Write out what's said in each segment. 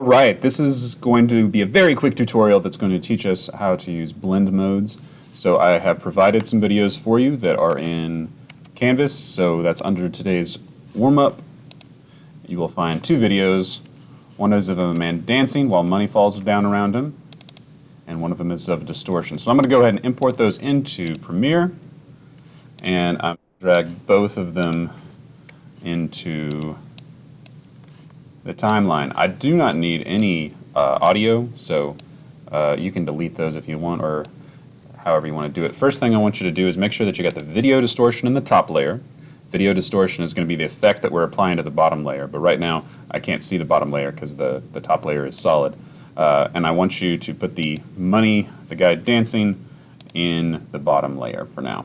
Right, this is going to be a very quick tutorial that's going to teach us how to use blend modes. So I have provided some videos for you that are in Canvas, so that's under today's warm-up. You will find two videos. One is of a man dancing while money falls down around him, and one of them is of distortion. So I'm going to go ahead and import those into Premiere, and I'm going to drag both of them into the timeline. I do not need any audio, so you can delete those if you want, or however you want to do it. First thing I want you to do is make sure that you got the video distortion in the top layer. Video distortion is going to be the effect that we're applying to the bottom layer, but right now I can't see the bottom layer because the top layer is solid. And I want you to put the money, the guy dancing, in the bottom layer for now.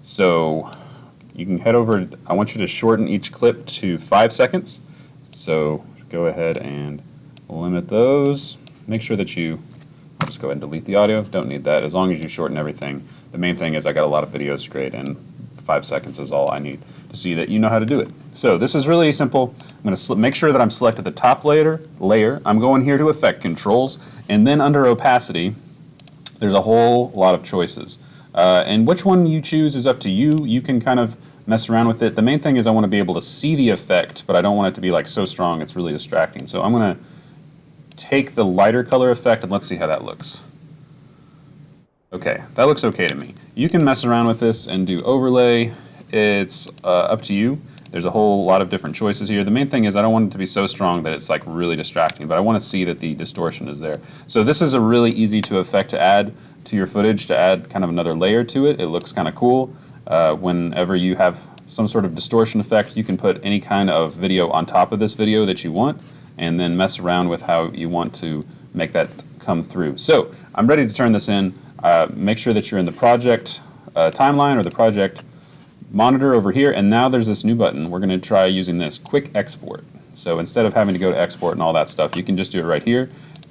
So you can head over, I want you to shorten each clip to 5 seconds. So go ahead and limit those. Make sure that I'll just go ahead and delete the audio. Don't need that as long as you shorten everything. The main thing is I got a lot of videos straight, and 5 seconds is all I need to see that you know how to do it. So this is really simple. I'm going to make sure that I'm selected the top layer. I'm going here to Effect Controls, and then under Opacity, there's a whole lot of choices. And which one you choose is up to you. You can kind of mess around with it. The main thing is I want to be able to see the effect, but I don't want it to be like so strong it's really distracting. So I'm going to take the lighter color effect and let's see how that looks. Okay, that looks okay to me. You can mess around with this and do overlay. It's up to you. There's a whole lot of different choices here. The main thing is I don't want it to be so strong that it's like really distracting, but I want to see that the distortion is there. So this is a really easy to effect to add to your footage, to add kind of another layer to it. It looks kind of cool. Whenever you have some sort of distortion effect, you can put any kind of video on top of this video that you want, and then mess around with how you want to make that come through. So I'm ready to turn this in. Make sure that you're in the project timeline or the project monitor over here, and now there's this new button. We're going to try using this quick export. So instead of having to go to export and all that stuff, you can just do it right here.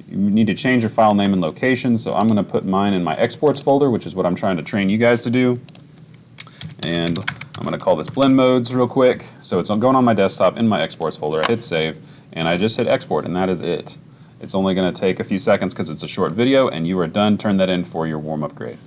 You need to change your file name and location, so I'm going to put mine in my exports folder, which is what I'm trying to train you guys to do. And I'm going to call this blend modes real quick. So it's going on my desktop in my exports folder. I hit save, and I just hit export, and that is it. It's only going to take a few seconds because it's a short video, and you are done. Turn that in for your warm-up grade.